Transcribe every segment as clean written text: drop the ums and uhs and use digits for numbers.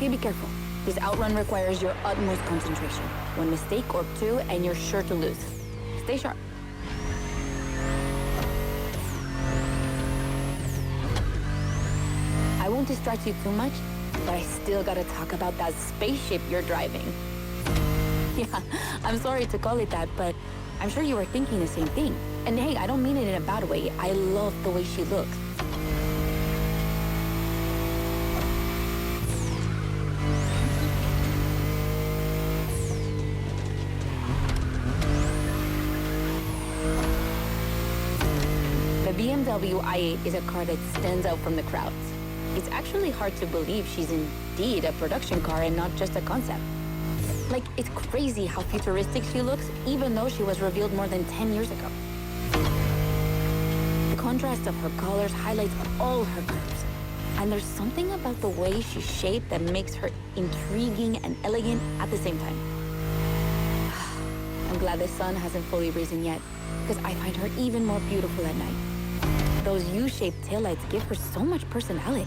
Okay, be careful. This outrun requires your utmost concentration. One mistake or two, and you're sure to lose. Stay sharp. I won't distract you too much, but I still gotta talk about that spaceship you're driving. Yeah, I'm sorry to call it that, but I'm sure you were thinking the same thing. And hey, I don't mean it in a bad way. I love the way she looks. The BMW i8 is a car that stands out from the crowds. It's actually hard to believe she's indeed a production car and not just a concept. Like, it's crazy how futuristic she looks, even though she was revealed more than 10 years ago. The contrast of her colors highlights all her curves. And there's something about the way she's shaped that makes her intriguing and elegant at the same time. I'm glad the sun hasn't fully risen yet, because I find her even more beautiful at night. Those U-shaped taillights give her so much personality.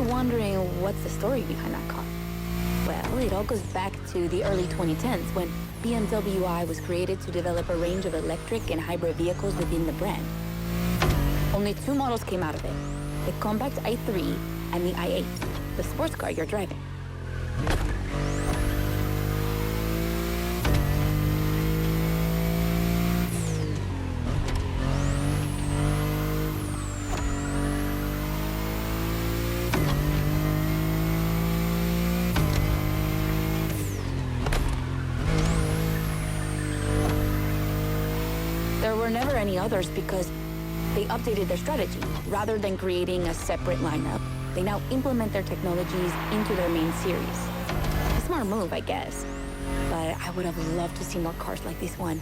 Wondering what's the story behind that car? Well, it all goes back to the early 2010s when BMW I was created to develop a range of electric and hybrid vehicles within the brand. Only two models came out of it, the compact i3 and the i8, the sports car you're driving. There were never any others because they updated their strategy. Rather than creating a separate lineup, they now implement their technologies into their main series. A smart move, I guess. But I would have loved to see more cars like this one.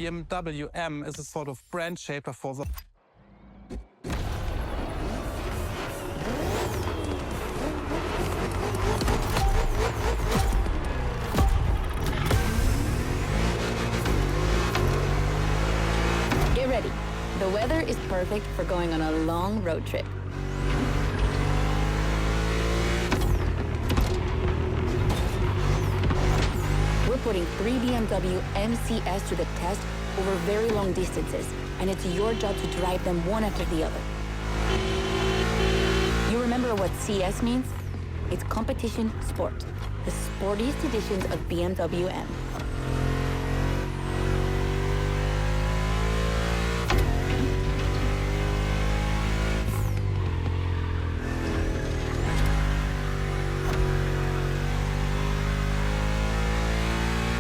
BMW M is a sort of brand shaper for the Get ready. The weather is perfect for going on a long road trip. We're putting 3 BMW MCS to the test over very long distances, and it's your job to drive them one after the other. You remember what CS means? It's competition sport, the sportiest editions of BMW M.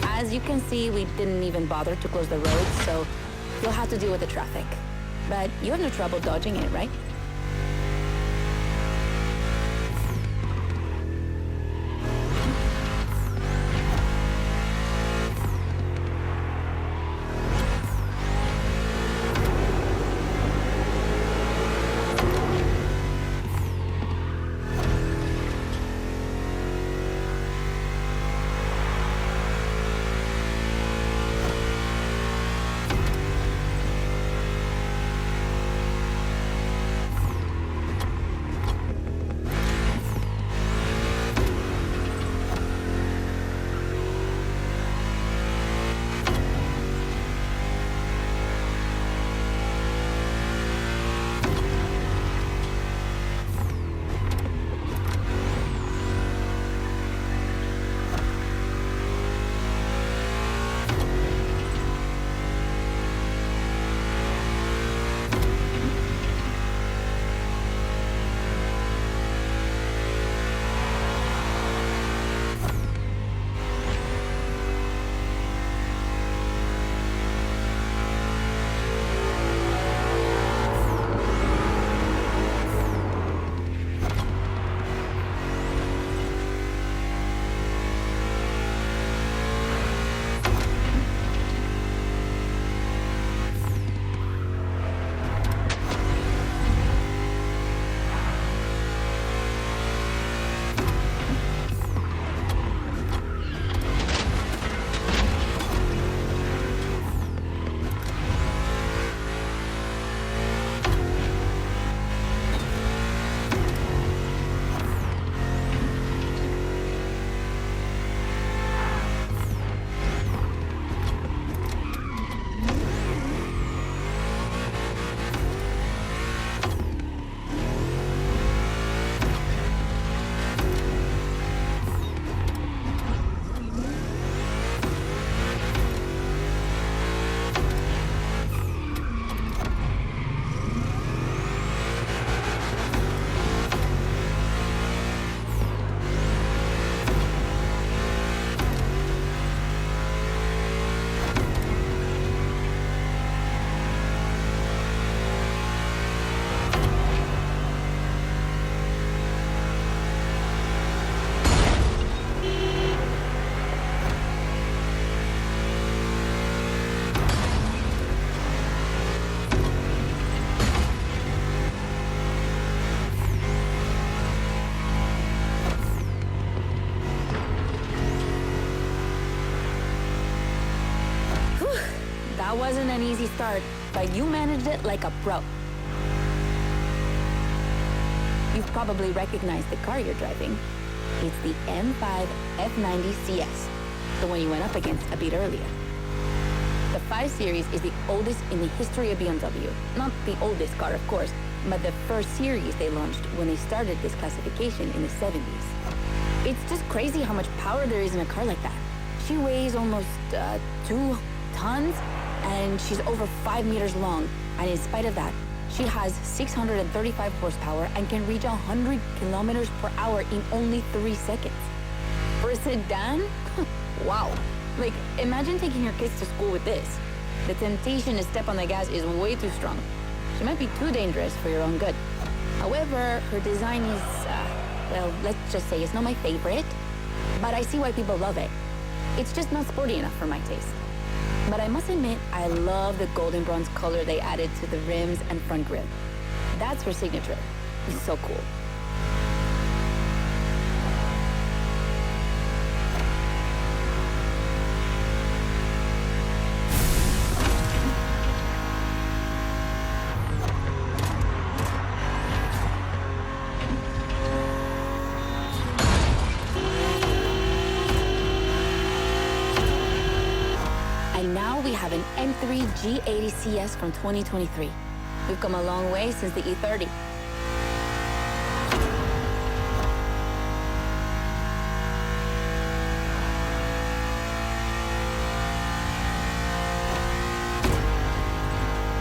As you can see, we didn't even bother to close the roads, so you'll have to deal with the traffic. But you have no trouble dodging it, right? That wasn't an easy start, but you managed it like a pro. You've probably recognized the car you're driving. It's the M5 F90 CS, the one you went up against a bit earlier. The 5 Series is the oldest in the history of BMW. Not the oldest car, of course, but the first series they launched when they started this classification in the 70s. It's just crazy how much power there is in a car like that. She weighs almost 2 tons, and she's over 5 meters long. And in spite of that, she has 635 horsepower and can reach 100 kilometers per hour in only 3 seconds. For a sedan? Wow. Like, imagine taking your kids to school with this. The temptation to step on the gas is way too strong. She might be too dangerous for your own good. However, her design is, well, let's just say it's not my favorite, but I see why people love it. It's just not sporty enough for my taste. But I must admit, I love the golden bronze color they added to the rims and front grille. That's her signature. It's so cool. And now we have an M3 G80 CS from 2023. We've come a long way since the E30.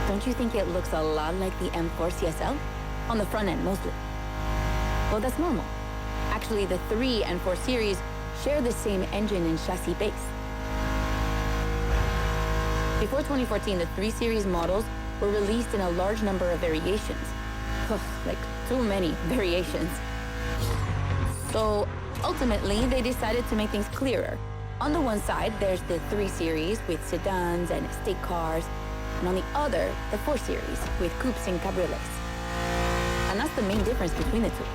Don't you think it looks a lot like the M4 CSL? On the front end, mostly. Well, that's normal. Actually, the 3 and 4 series share the same engine and chassis base. Before 2014, the 3 series models were released in a large number of variations. Like, too many variations. So, ultimately, they decided to make things clearer. On the one side, there's the 3 series with sedans and estate cars, and on the other, the 4 series with coupes and cabriolets. And that's the main difference between the two.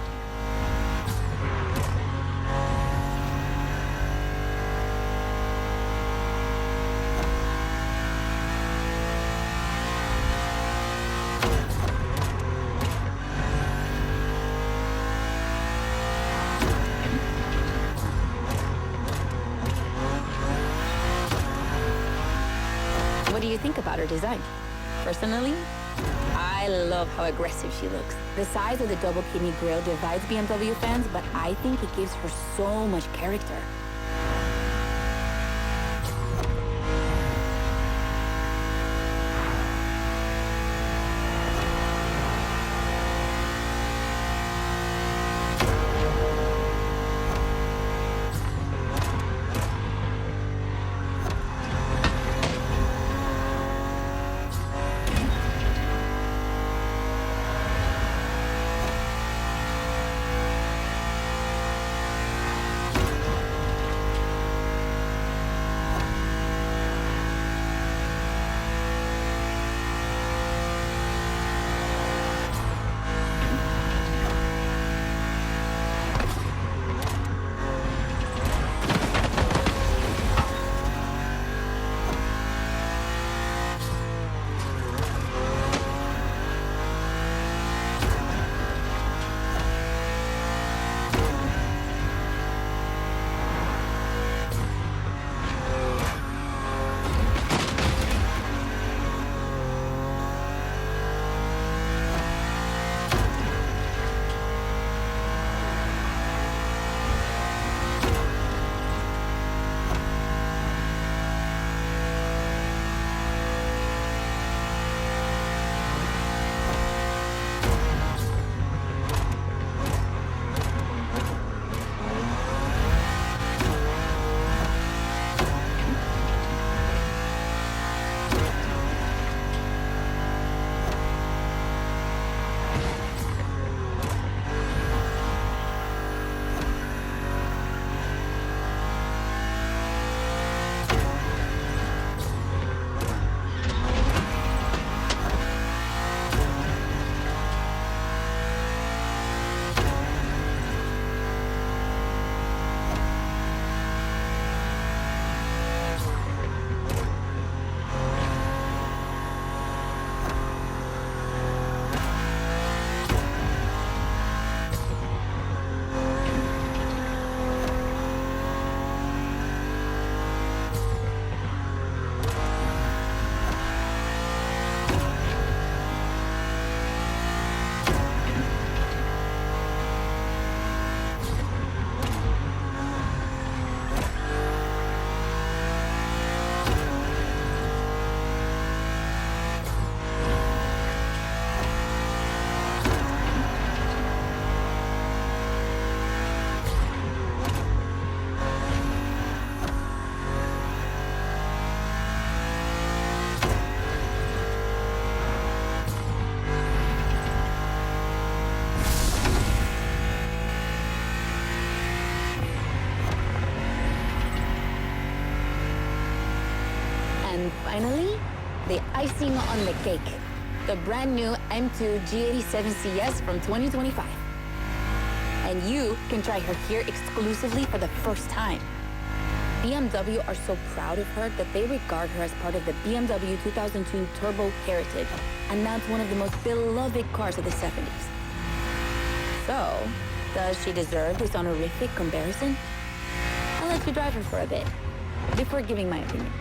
What do you think about her design? Personally, I love how aggressive she looks. The size of the double kidney grille divides BMW fans, but I think it gives her so much character. finally, the icing on the cake. The brand new M2 G87 CS from 2025. And you can try her here exclusively for the first time. BMW are so proud of her that they regard her as part of the BMW 2002 Turbo Heritage, and that's one of the most beloved cars of the 70s. So, does she deserve this honorific comparison? I'll let you drive her for a bit, before giving my opinion.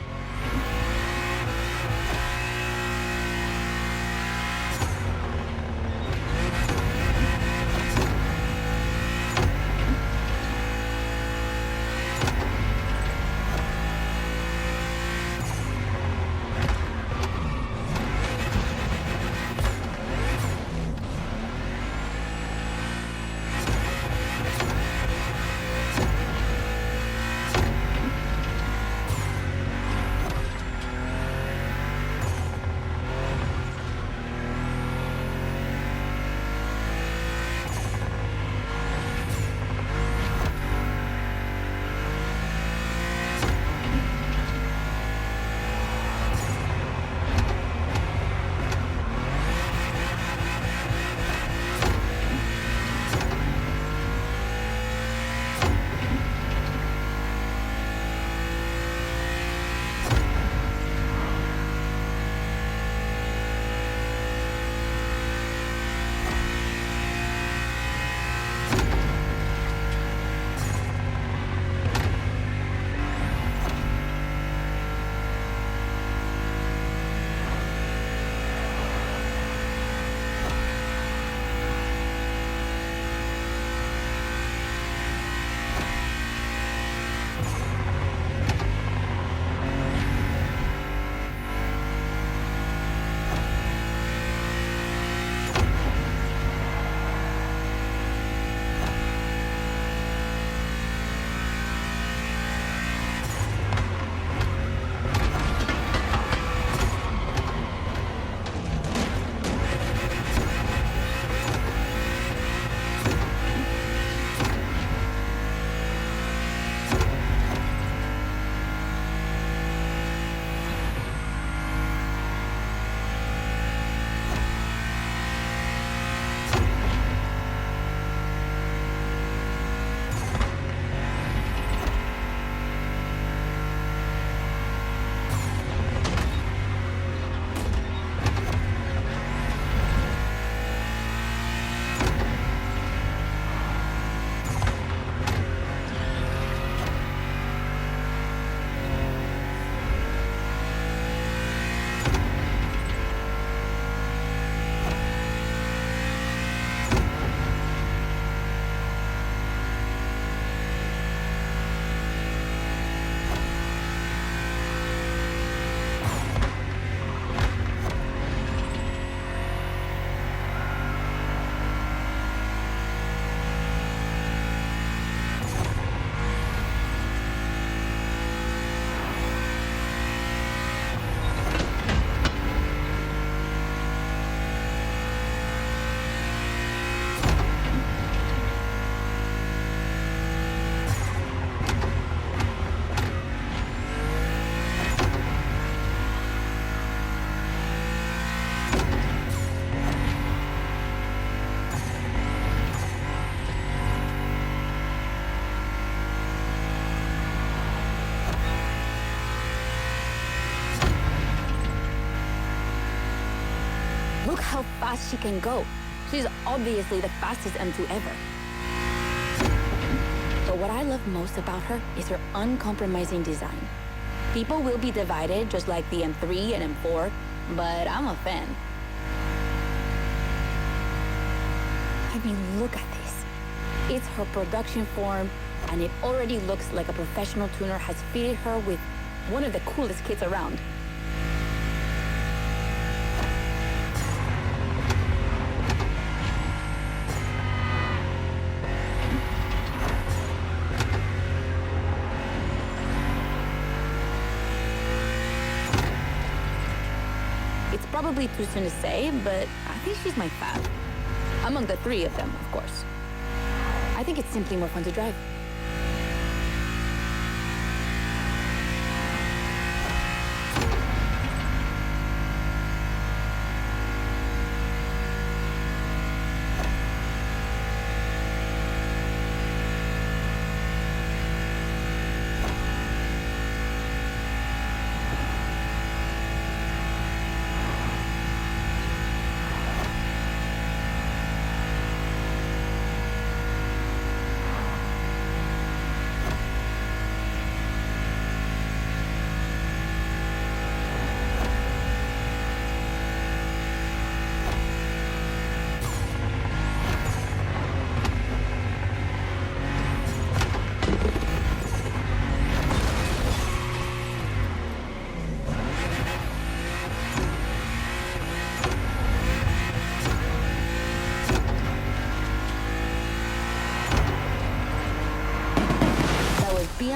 Look how fast she can go. She's obviously the fastest M2 ever. But what I love most about her is her uncompromising design. People will be divided just like the M3 and M4, but I'm a fan. I mean, look at this. It's her production form, and it already looks like a professional tuner has fitted her with one of the coolest kits around. It's probably too soon to say, but I think she's my fave. Among the three of them, of course. I think it's simply more fun to drive.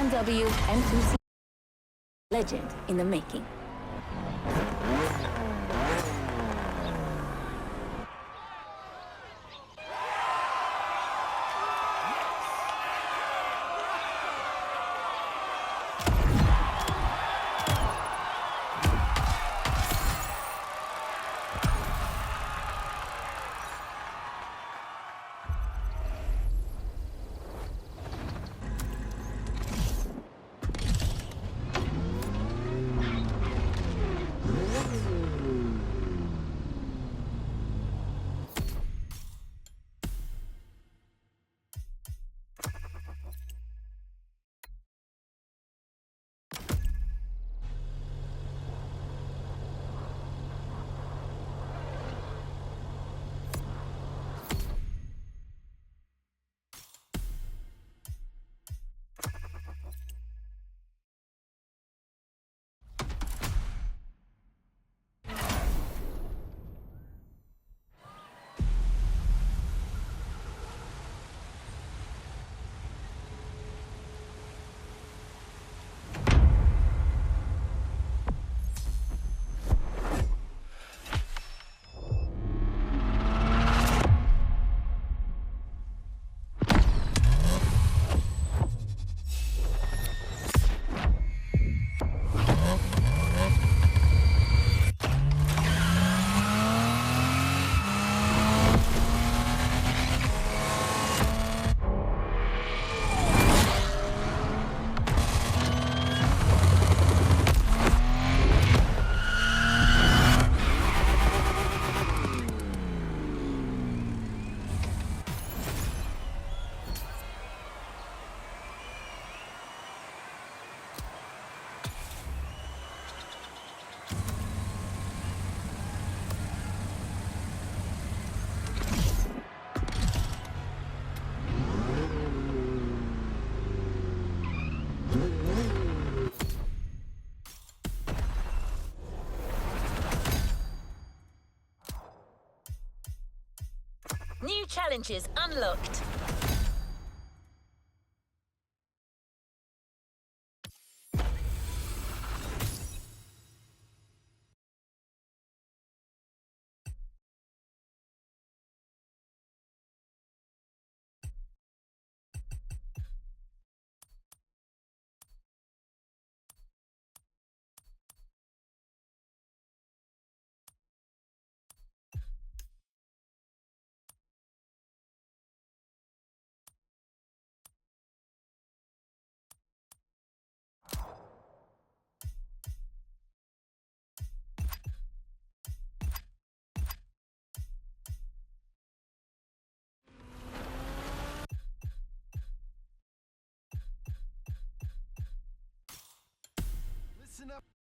BMW M2C legend in the making. New challenges unlocked. Listen up.